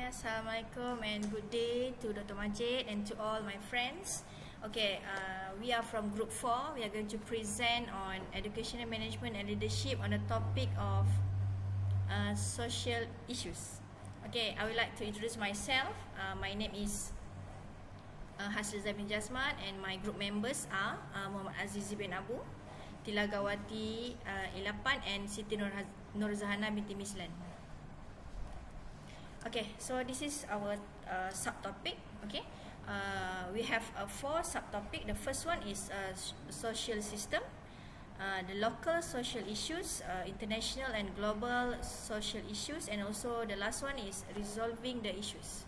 Assalamualaikum and good day to Dr. Majid and to all my friends. We are from Group 4. We are going to present on educational management and leadership on the topic of social issues. I would like to introduce myself. My name is Hasrizah bin Jasman and my group members are Muhammad Azizi bin Abu, Tilagawati Ilapan and Siti Nurzahana binti Mislan. So this is our subtopic. We have 4 subtopic. The first one is social system, the local social issues, international and global social issues, and also the last one is resolving the issues.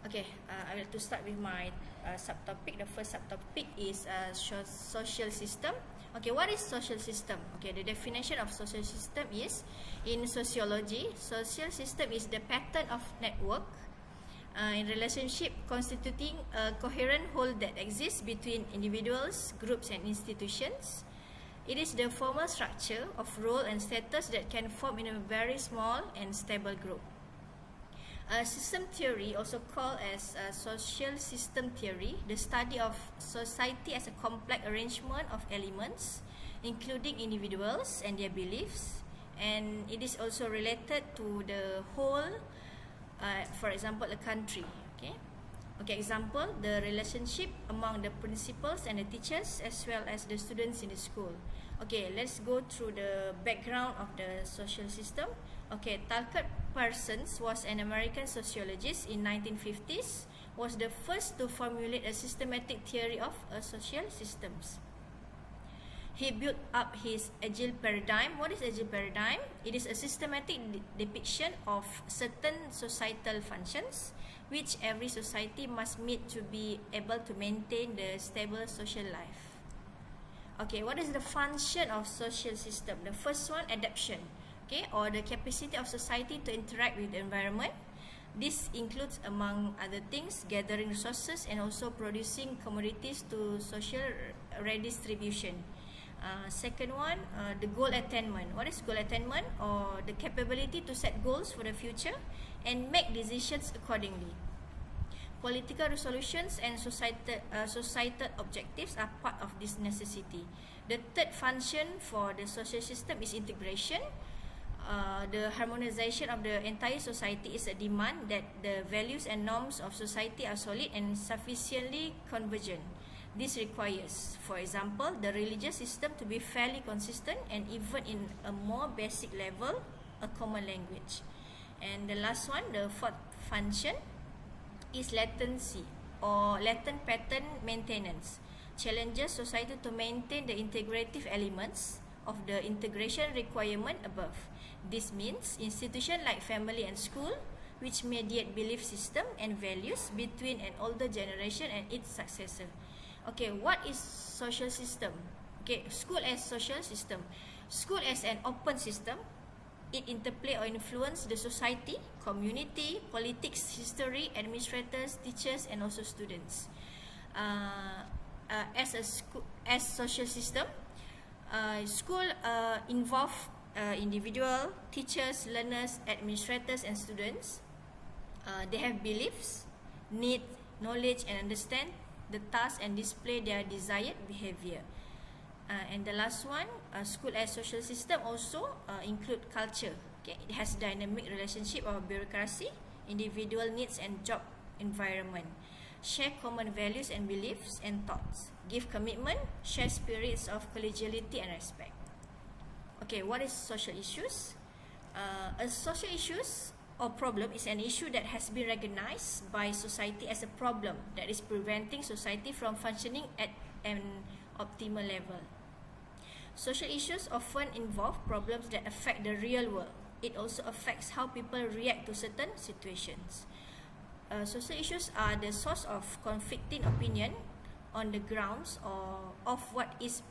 I will to start with my subtopic. The first subtopic is social system. What is social system? The definition of social system is, in sociology, social system is the pattern of network in relationship constituting a coherent whole that exists between individuals, groups and institutions. It is the formal structure of role and status that can form in a very small and stable group. System theory, also called as social system theory, the study of society as a complex arrangement of elements, including individuals and their beliefs, and it is also related to the whole, for example, a country. Example, the relationship among the principals and the teachers as well as the students in the school. Let's go through the background of the social system. Talcott Parsons was an American sociologist in 1950s, was the first to formulate a systematic theory of social systems. He built up his agile paradigm. What is agile paradigm? It is a systematic depiction of certain societal functions which every society must meet to be able to maintain the stable social life. What is the function of social system? The first one, adaptation, or the capacity of society to interact with the environment. This includes, among other things, gathering resources and also producing commodities to social redistribution. Second one, the goal attainment. What is goal attainment? Or the capability to set goals for the future and make decisions accordingly. Political resolutions and societal objectives are part of this necessity. The third function for the social system is integration. The harmonization of the entire society is a demand that the values and norms of society are solid and sufficiently convergent. This requires, for example, the religious system to be fairly consistent and even in a more basic level, a common language. And the last one, the fourth function, is latency or latent pattern maintenance. Challenges society to maintain the integrative elements of the integration requirement above. This means institutions like family and school, which mediate belief system and values between an older generation and its successor. What is social system? School as social system. School as an open system. It interplay or influence the society, community, politics, history, administrators, teachers, and also students. As social system, school involve individual, teachers, learners, administrators, and students. They have beliefs, need knowledge, and understand the task and display their desired behavior. And the last one, school as social system also include culture. It has dynamic relationship of bureaucracy, individual needs and job environment. Share common values and beliefs and thoughts. Give commitment, share spirits of collegiality and respect. What is social issues? A social issues or problem is an issue that has been recognized by society as a problem that is preventing society from functioning at an optimal level. Social issues often involve problems that affect the real world. It also affects how people react to certain situations. Social issues are the source of conflicting opinion on the grounds of what is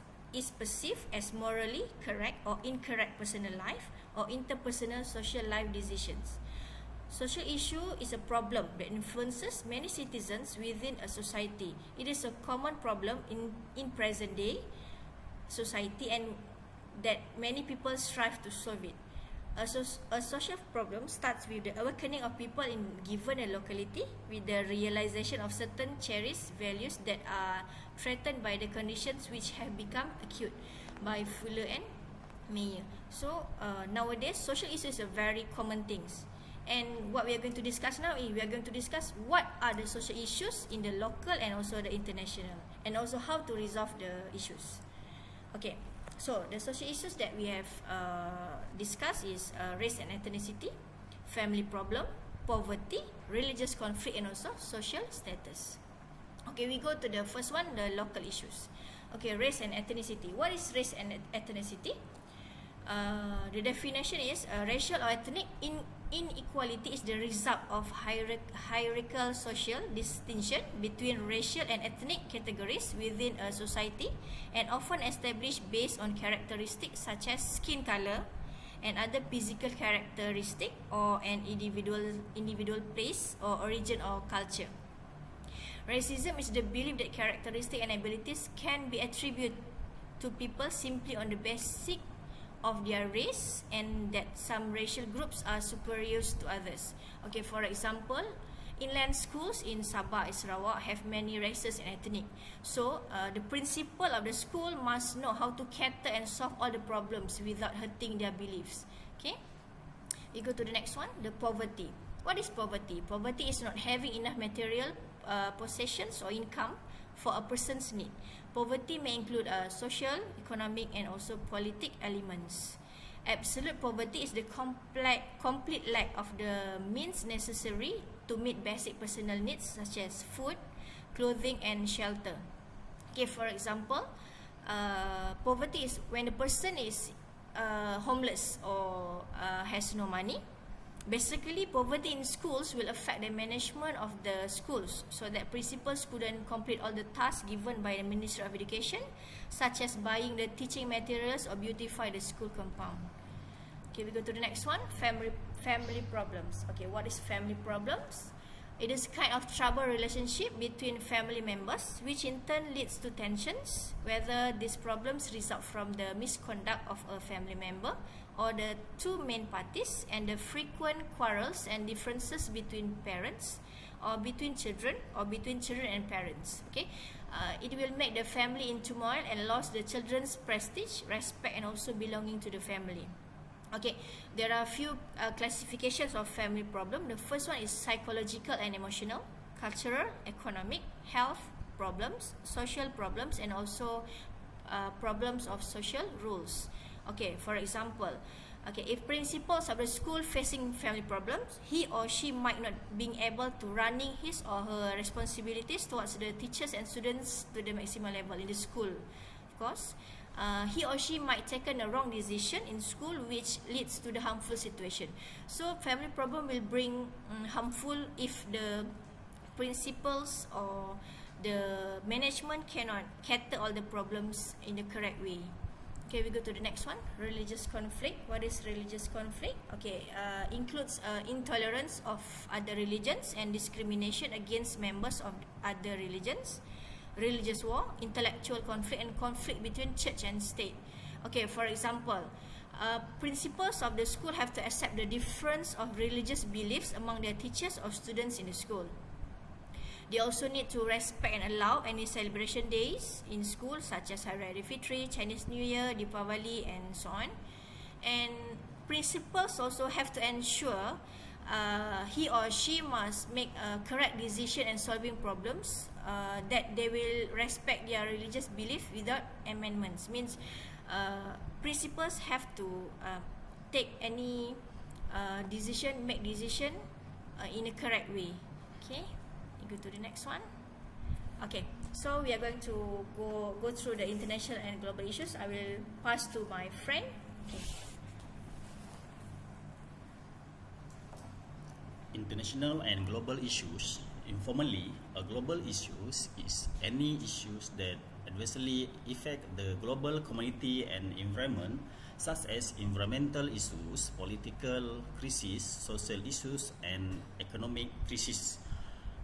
perceived as morally correct or incorrect personal life or interpersonal social life decisions. Social issue is a problem that influences many citizens within a society. It is a common problem in present day society and that many people strive to solve it. A social problem starts with the awakening of people in given a locality with the realization of certain cherished values that are threatened by the conditions which have become acute by Fuller and Mayer. So nowadays social issues are very common things, and what we are going to discuss now is we are going to discuss what are the social issues in the local and also the international, and also how to resolve the issues. Okay, so the social issues that we have discussed is race and ethnicity, family problem, poverty, religious conflict, and also social status. Okay, we go to the first one, the local issues. Okay, race and ethnicity. What is race and ethnicity? The definition is racial or ethnic inequality is the result of hierarchical social distinction between racial and ethnic categories within a society, and often established based on characteristics such as skin color and other physical characteristic, or an individual place or origin or culture. Racism is the belief that characteristics and abilities can be attributed to people simply on the basis of their race, and that some racial groups are superior to others. Okay, for example, inland schools in Sabah, Sarawak have many races and ethnic. So the principal of the school must know how to cater and solve all the problems without hurting their beliefs. Okay, we go to the next one, the poverty. What is poverty? Poverty is not having enough material possessions or income for a person's need. Poverty may include social, economic, and also politic elements. Absolute poverty is the complete lack of the means necessary to meet basic personal needs such as food, clothing, and shelter. Okay, for example, poverty is when the person is homeless or has no money. Basically, poverty in schools will affect the management of the schools, so that principals couldn't complete all the tasks given by the Ministry of Education, such as buying the teaching materials or beautify the school compound. Okay, we go to the next one, family problems. Okay, what is family problems? It is kind of troubled relationship between family members, which in turn leads to tensions, whether these problems result from the misconduct of a family member or the two main parties, and the frequent quarrels and differences between parents, or between children, or between children and parents. Okay, it will make the family in turmoil and lose the children's prestige, respect, and also belonging to the family. Okay, there are a few classifications of family problem. The first one is psychological and emotional, cultural, economic, health problems, social problems, and also problems of social rules. Okay, for example, okay, if principals of the school facing family problems, he or she might not being able to running his or her responsibilities towards the teachers and students to the maximum level in the school. Of course, he or she might taken a wrong decision in school, which leads to the harmful situation. So family problem will bring harmful if the principals or the management cannot cater all the problems in the correct way. Okay, we go to the next one, religious conflict. What is religious conflict? Okay, includes intolerance of other religions and discrimination against members of other religions, religious war, intellectual conflict, and conflict between church and state. Okay, for example, principals of the school have to accept the difference of religious beliefs among their teachers or students in the school. They also need to respect and allow any celebration days in school, such as Hari Raya Fitri, Chinese New Year, Deepavali, and so on. And principals also have to ensure he or she must make a correct decision and solving problems, that they will respect their religious belief without amendments. Means principals have to take any decision, make decision in a correct way. Okay, we go to the next one. Okay, so we are going to go through the international and global issues. I will pass to my friend. Okay. International and global issues. Informally, a global issues is any issues that adversely affect the global community and environment, such as environmental issues, political crises, social issues, and economic crises.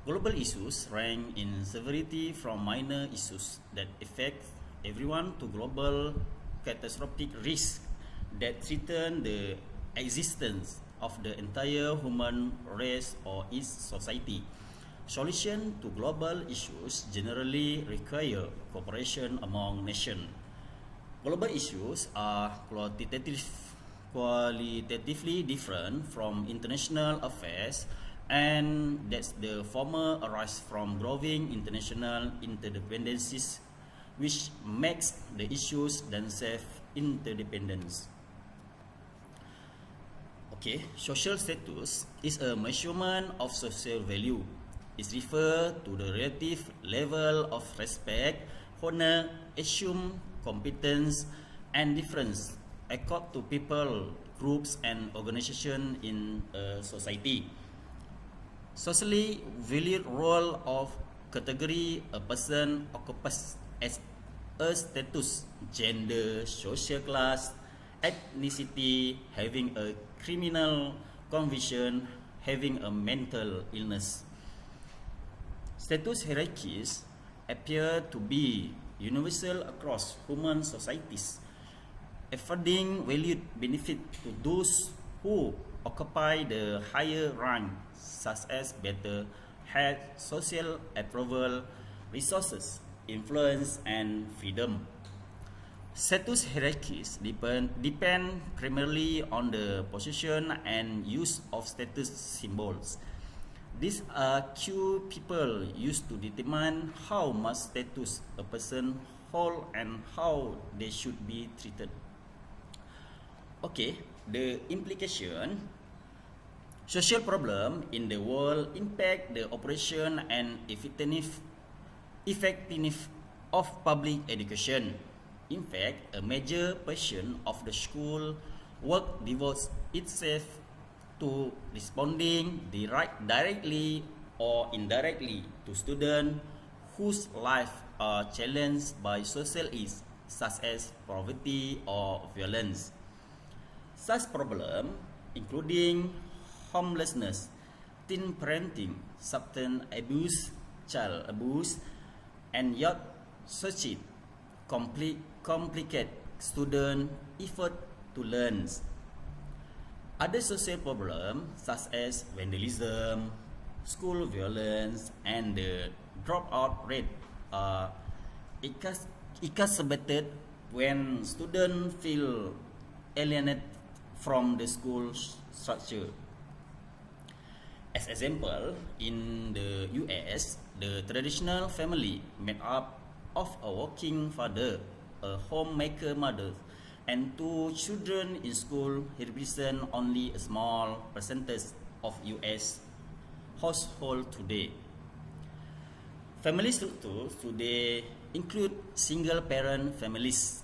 Global issues rank in severity from minor issues that affect everyone to global catastrophic risks that threaten the existence of the entire human race or its society. Solution to global issues generally require cooperation among nations. Global issues are qualitatively different from international affairs, and that the former arise from growing international interdependencies, which makes the issues themselves interdependent. Okay, social status is a measurement of social value. It refers to the relative level of respect, honor, assumed competence, and difference accorded to people, groups, and organizations in a society. Socially valued role of category a person occupies as a status, gender, social class, ethnicity, having a criminal conviction, having a mental illness. Status hierarchies appear to be universal across human societies, affording valued benefit to those who occupy the higher rank, such as better health, social approval, resources, influence, and freedom. Status hierarchies depend primarily on the position and use of status symbols. These are key people used to determine how much status a person holds and how they should be treated. Okay, the implication: social problem in the world impact the operation and effectiveness of public education. In fact, a major portion of the school work devotes itself to responding directly or indirectly to students whose lives are challenged by social ills such as poverty or violence. Such problems, including homelessness, teen parenting, substance abuse, child abuse, and youth suicide, complicate student effort to learn. Other social problems such as vandalism, school violence, and the dropout rate are exacerbated when students feel alienated from the school structure. As example, in the US, the traditional family made up of a working father, a homemaker mother, and 2 children in school represent only a small percentage of US households today. Family structures today include single-parent families,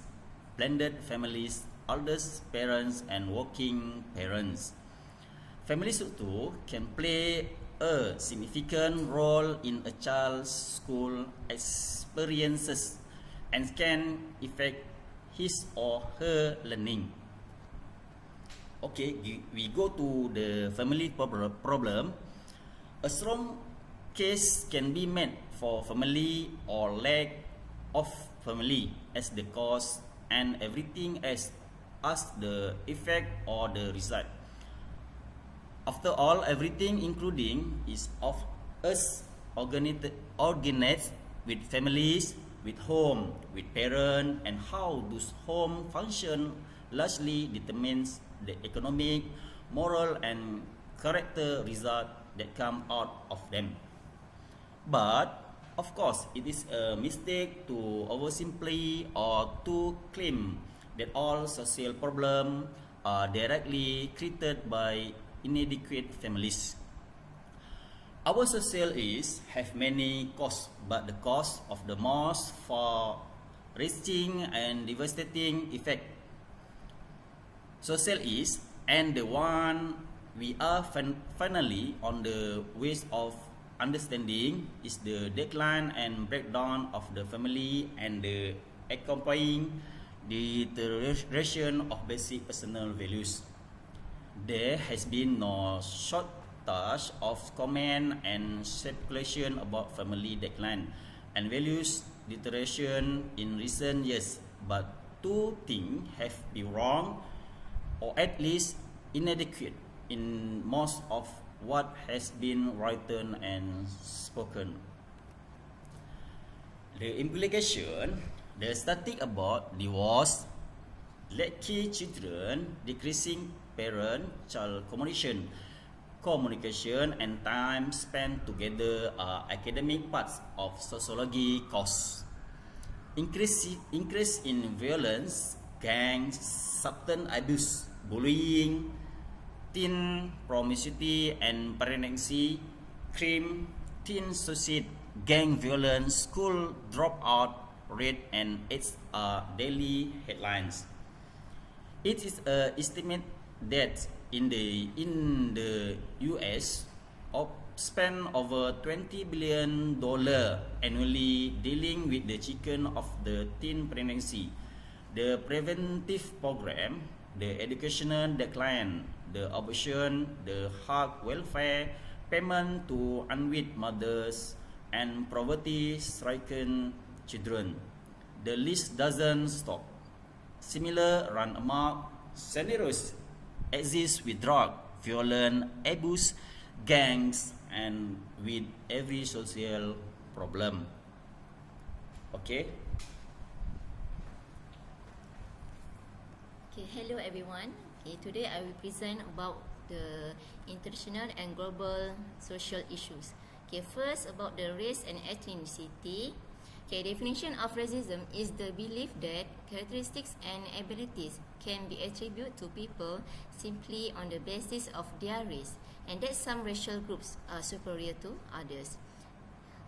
blended families, eldest parents, and working parents. Family structure can play a significant role in a child's school experiences and can affect his or her learning. Okay, we go to the family problem. A strong case can be made for family or lack of family as the cause, and everything else as the effect or the result. After all, everything including is of us organized with families, with home, with parents, and how those home function largely determines the economic, moral, and character result that come out of them. But of course, it is a mistake to oversimplify or to claim that all social problems are directly created by inadequate families. Our social ills have many causes, but the cause of the most far-reaching and devastating effect social ills, and the one we are finally on the way of understanding, is the decline and breakdown of the family and the accompanying deterioration of basic personal values. There has been no shortage of comment and speculation about family decline and values deterioration in recent years, but 2 things have been wrong, or at least inadequate in most of what has been written and spoken. The implication, the static about divorce, lackey children, decreasing parent-child communication and time spent together are academic parts of sociology course. Increase in violence, gangs, substance abuse, bullying, teen promiscuity and pregnancy, crime, teen suicide, gang violence, school dropout rate and its daily headlines. It is estimated that in the US spend over $20 billion annually dealing with the chicken of the teen pregnancy, the preventive program, the educational decline, the abortion, the health welfare, payment to unwed mothers, and poverty-stricken children. The list doesn't stop. Similar run amok scenarios exist with drug, violence, abuse, gangs, and with every social problem. Okay. Okay, hello everyone. Okay, today I will present about the international and global social issues. Okay, first about the race and ethnicity. Okay, definition of racism is the belief that characteristics and abilities can be attributed to people simply on the basis of their race, and that some racial groups are superior to others.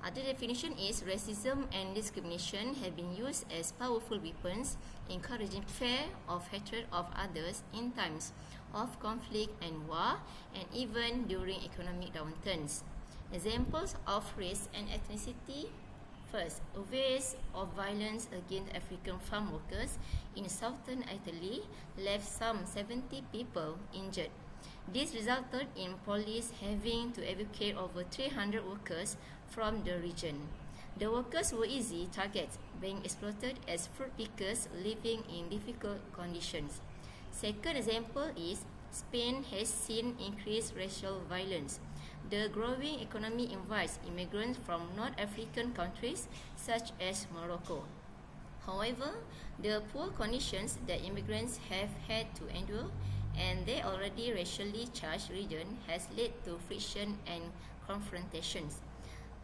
Other definition is racism and discrimination have been used as powerful weapons, encouraging fear of hatred of others in times of conflict and war, and even during economic downturns. Examples of race and ethnicity. First, waves of violence against African farm workers in southern Italy left some 70 people injured. This resulted in police having to evacuate over 300 workers from the region. The workers were easy targets, being exploited as fruit pickers living in difficult conditions. Second example is Spain has seen increased racial violence. The growing economy invites immigrants from North African countries such as Morocco. However, the poor conditions that immigrants have had to endure and the already racially charged region has led to friction and confrontations.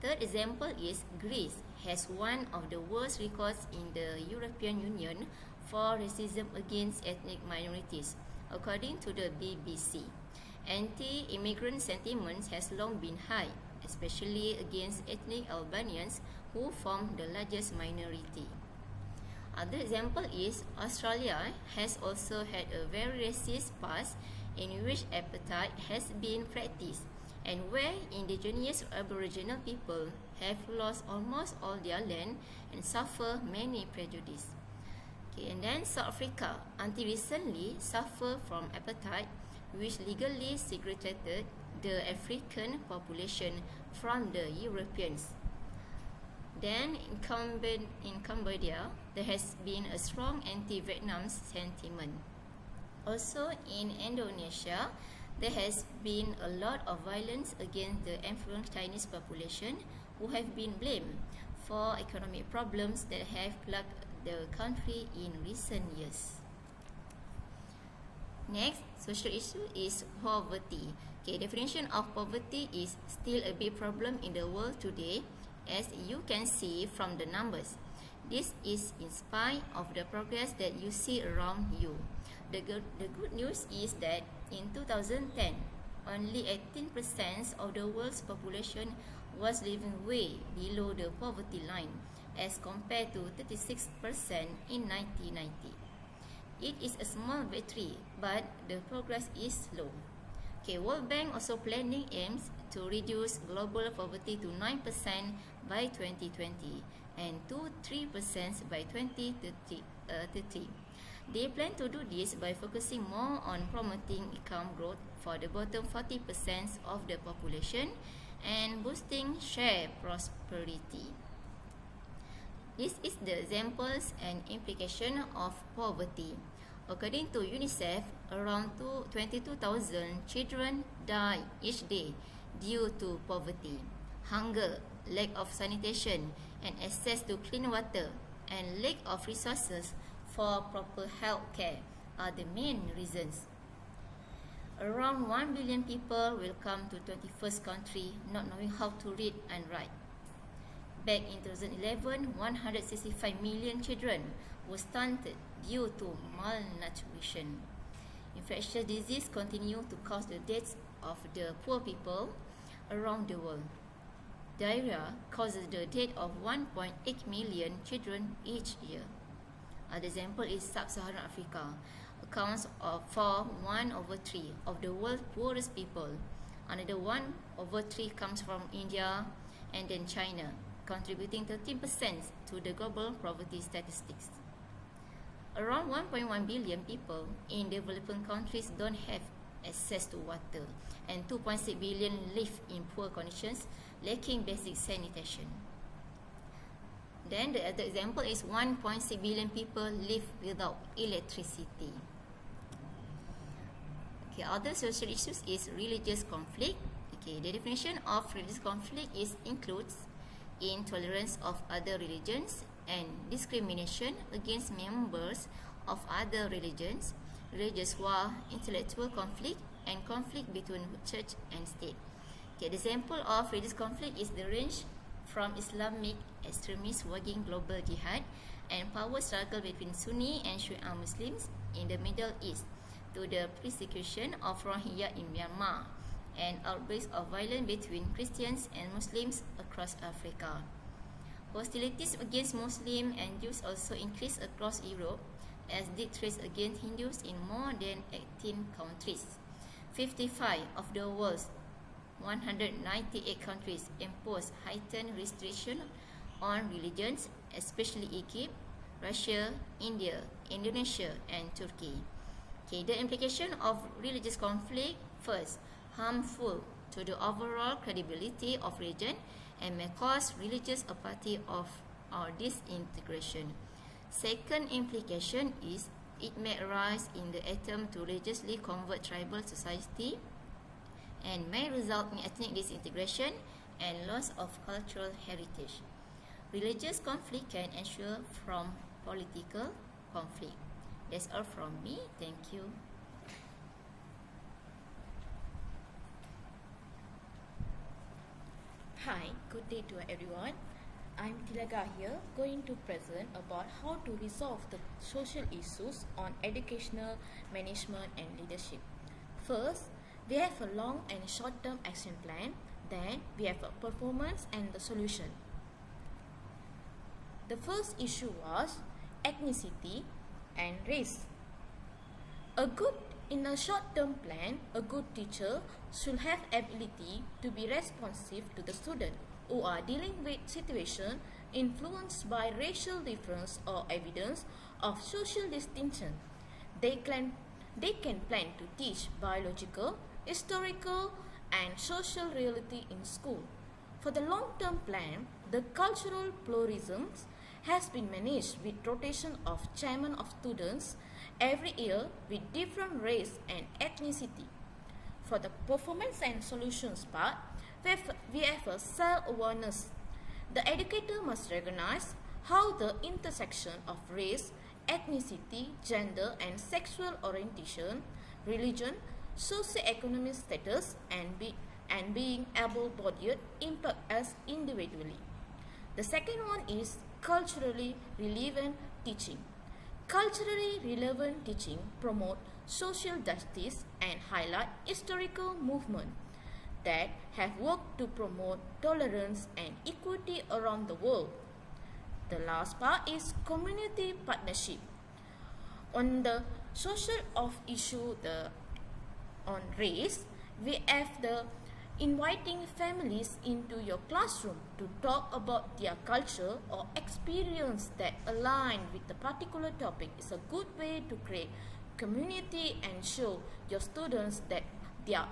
Third example is Greece has one of the worst records in the European Union for racism against ethnic minorities, according to the BBC. Anti-immigrant sentiments has long been high, especially against ethnic Albanians who form the largest minority. Other example is Australia has also had a very racist past in which apartheid has been practiced and where indigenous Aboriginal people have lost almost all their land and suffer many prejudice. Okay, and then South Africa until recently suffer from apartheid, which legally segregated the African population from the Europeans. Then in Cambodia, there has been a strong anti-Vietnam sentiment. Also in Indonesia, there has been a lot of violence against the affluent Chinese population who have been blamed for economic problems that have plagued the country in recent years. Next, social issue is poverty. Okay, definition of poverty is still a big problem in the world today, as you can see from the numbers. This is in spite of the progress that you see around you. The good news is that in 2010, only 18% of the world's population was living way below the poverty line, as compared to 36% in 1990. It is a small victory, but the progress is slow. Okay, World Bank also planning aims to reduce global poverty to 9% by 2020 and to 3% by 2030. They plan to do this by focusing more on promoting income growth for the bottom 40% of the population and boosting shared prosperity. This is the examples and implication of poverty. According to UNICEF, around 22,000 children die each day due to poverty, hunger, lack of sanitation and access to clean water, and lack of resources for proper health care are the main reasons. Around 1 billion people will come to 21st country not knowing how to read and write. Back in 2011, 165 million children were stunted due to malnutrition. Infectious disease continue to cause the deaths of the poor people around the world. Diarrhea causes the death of 1.8 million children each year. Another example is Sub-Saharan Africa, accounts for 1/3 of the world's poorest people. Another 1/3 comes from India and then China, contributing 13% to the global poverty statistics. Around 1.1 billion people in developing countries don't have access to water, and 2.6 billion live in poor conditions, lacking basic sanitation. Then the other example is 1.6 billion people live without electricity. Okay, other social issues is religious conflict. Okay, the definition of religious conflict includes intolerance of other religions and discrimination against members of other religions, religious war, intellectual conflict, and conflict between church and state. Okay, the example of religious conflict is the range from Islamic extremists waging global jihad and power struggle between Sunni and Shia Muslims in the Middle East to the persecution of Rohingya in Myanmar and outbreaks of violence between Christians and Muslims across Africa. Hostilities against Muslims and Jews also increased across Europe, as did threats against Hindus in more than 18 countries. 55 of the world's 198 countries imposed heightened restrictions on religions, especially Egypt, Russia, India, Indonesia, and Turkey. Okay, the implication of religious conflict: first, harmful to the overall credibility of religion and may cause religious apathy or disintegration. Second implication is it may arise in the attempt to religiously convert tribal society and may result in ethnic disintegration and loss of cultural heritage. Religious conflict can ensue from political conflict. That's all from me. Thank you. Hi, good day to everyone. I'm Tilaga here, going to present about how to resolve the social issues on educational management and leadership. First, we have a long and short-term action plan. Then, we have a performance and the solution. The first issue was ethnicity and race. In a short-term plan, a good teacher should have ability to be responsive to the student who are dealing with situations influenced by racial difference or evidence of social distinction. They can plan to teach biological, historical, and social reality in school. For the long-term plan, the cultural pluralism has been managed with rotation of chairman of students every year with different race and ethnicity. For the performance and solutions part, we have a self-awareness. The educator must recognize how the intersection of race, ethnicity, gender and sexual orientation, religion, socio-economic status and being able-bodied impact us individually. The second one is culturally relevant teaching. Culturally relevant teaching promote social justice and highlight historical movements that have worked to promote tolerance and equity around the world. The last part is community partnership. On the social of issue on race, we have the inviting families into your classroom to talk about their culture or experience that align with the particular topic is a good way to create community and show your students that their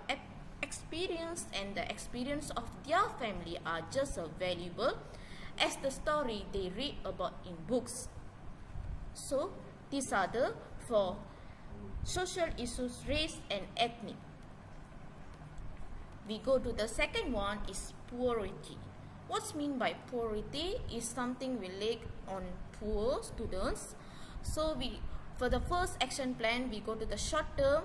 experience and the experience of their family are just as valuable as the story they read about in books. So these are the four social issues, race and ethnic. We go to the second one is poverty. What's mean by poverty is something we lack on poor students. So for the first action plan, we go to the short term.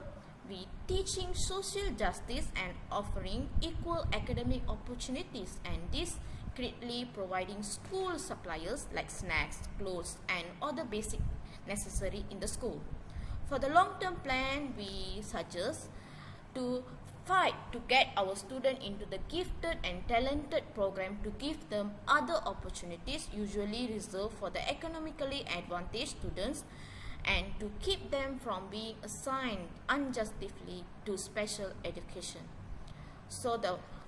We teaching social justice and offering equal academic opportunities, and this greatly providing school suppliers like snacks, clothes and other basic necessary in the school. For the long term plan, we suggest to fight to get our student into the gifted and talented program to give them other opportunities usually reserved for the economically advantaged students, and to keep them from being assigned unjustly to special education. So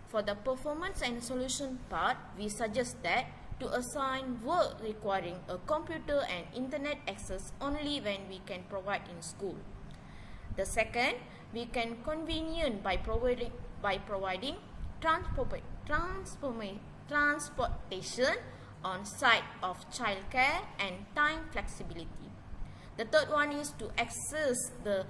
for the performance and solution part, we suggest that to assign work requiring a computer and internet access only when we can provide in school. The second, we can convenient by providing transportation on site of childcare and time flexibility. The third one is to access to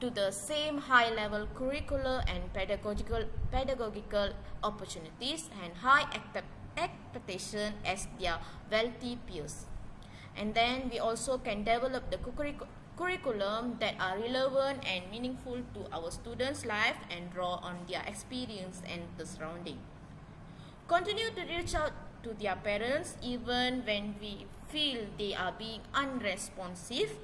the same high level curricular and pedagogical opportunities and high expectation as their wealthy peers. And then we also can develop the curriculum that are relevant and meaningful to our students' life and draw on their experience and the surrounding. Continue to reach out to their parents even when we feel they are being unresponsive.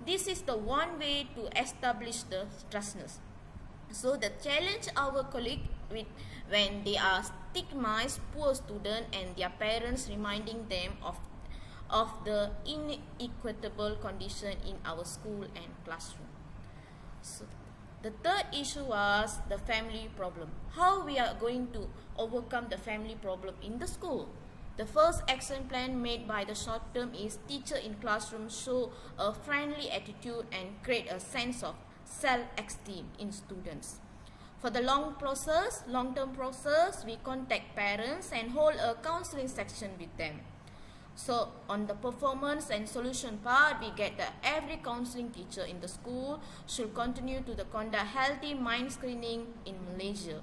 This is the one way to establish the trustness. So the challenge our colleague with when they are stigmatized poor student and their parents reminding them of the inequitable condition in our school and classroom. So the third issue was the family problem. How we are going to overcome the family problem in the school? The first action plan made by the short term is teacher in classroom show a friendly attitude and create a sense of self-esteem in students. For the long-term process, we contact parents and hold a counseling section with them. So on the performance and solution part, we get that every counseling teacher in the school should continue to conduct healthy mind screening in Malaysia.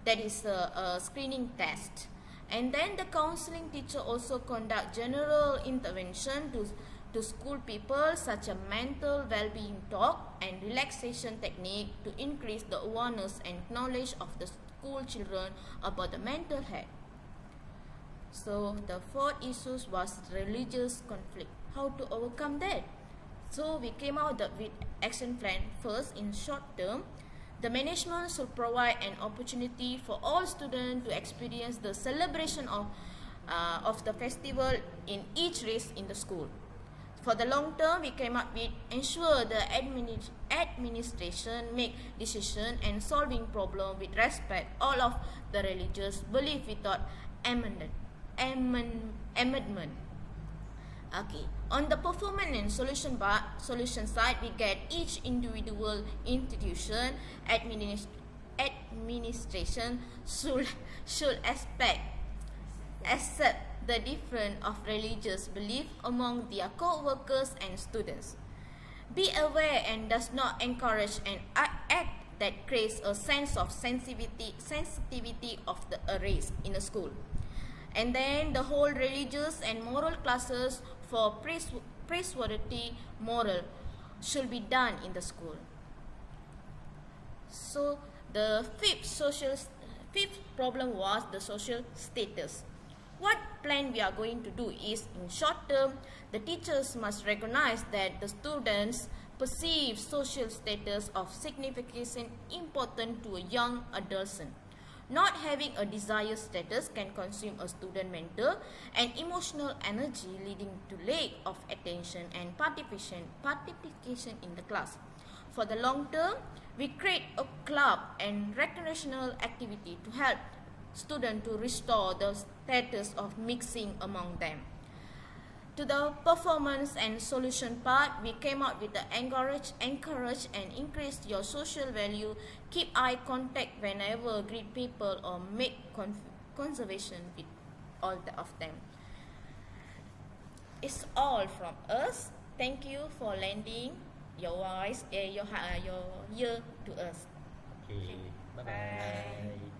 That is a screening test. And then the counseling teacher also conduct general intervention to school people such as mental well-being talk and relaxation technique to increase the awareness and knowledge of the school children about the mental health. So the fourth issue was religious conflict. How to overcome that? So we came out with action plan. First, in short term, the management should provide an opportunity for all students to experience the celebration of the festival in each race in the school. For the long term, we came up with ensure the administration make decision and solving problem with respect all of the religious belief without amendment. Okay. On the performance and solution side, we get each individual institution administration should accept the difference of religious belief among their co-workers and students. Be aware and does not encourage an act that creates a sense of sensitivity of the race in a school. And then the whole religious and moral classes for praiseworthy moral should be done in the school. So the fifth problem was the social status. What plan we are going to do is, in short term, the teachers must recognize that the students perceive social status of significance important to a young adolescent. Not having a desired status can consume a student mental and emotional energy, leading to lack of attention and participation in the class. For the long term, we create a club and recreational activity to help students to restore the status of mixing among them. To the performance and solution part, we came out with the encourage and increase your social value. Keep eye contact whenever greet people or make conservation with all of them. It's all from us. Thank you for lending your voice, your ear to us. Okay. Bye Bye. bye.